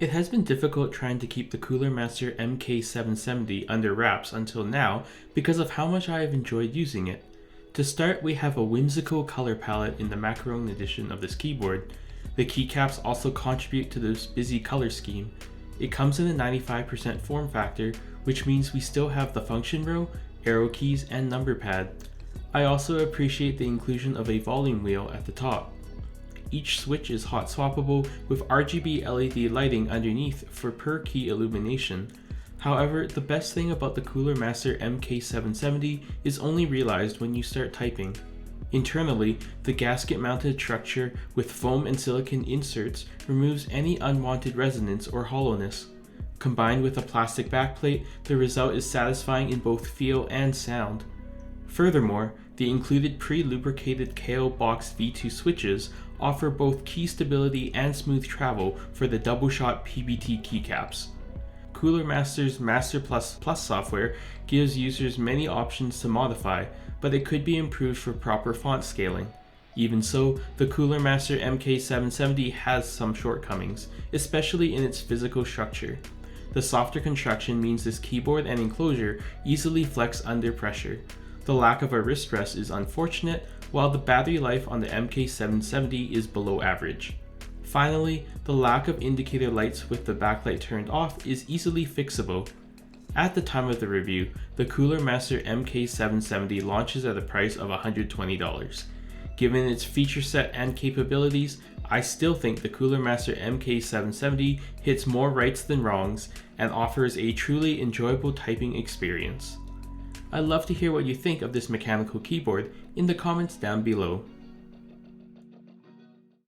It has been difficult trying to keep the Cooler Master MK770 under wraps until now because of how much I have enjoyed using it. To start, we have a whimsical color palette in the macaron edition of this keyboard. The keycaps also contribute to this busy color scheme. It comes in a 95% form factor, which means we still have the function row, arrow keys, and number pad. I also appreciate the inclusion of a volume wheel at the top. Each switch is hot swappable with RGB LED lighting underneath for per key illumination. However, the best thing about the Cooler Master MK770 is only realized when you start typing. Internally, the gasket mounted structure with foam and silicon inserts removes any unwanted resonance or hollowness. Combined with a plastic backplate, the result is satisfying in both feel and sound. Furthermore, the included pre-lubricated KO Box V2 switches offer both key stability and smooth travel for the double-shot PBT keycaps. Cooler Master's Master Plus software gives users many options to modify, but it could be improved for proper font scaling. Even so, the Cooler Master MK770 has some shortcomings, especially in its physical structure. The softer construction means this keyboard and enclosure easily flex under pressure. The lack of a wrist rest is unfortunate, while the battery life on the MK770 is below average. Finally, the lack of indicator lights with the backlight turned off is easily fixable. At the time of the review, the Cooler Master MK770 launches at a price of $120. Given its feature set and capabilities, I still think the Cooler Master MK770 hits more rights than wrongs and offers a truly enjoyable typing experience. I'd love to hear what you think of this mechanical keyboard in the comments down below.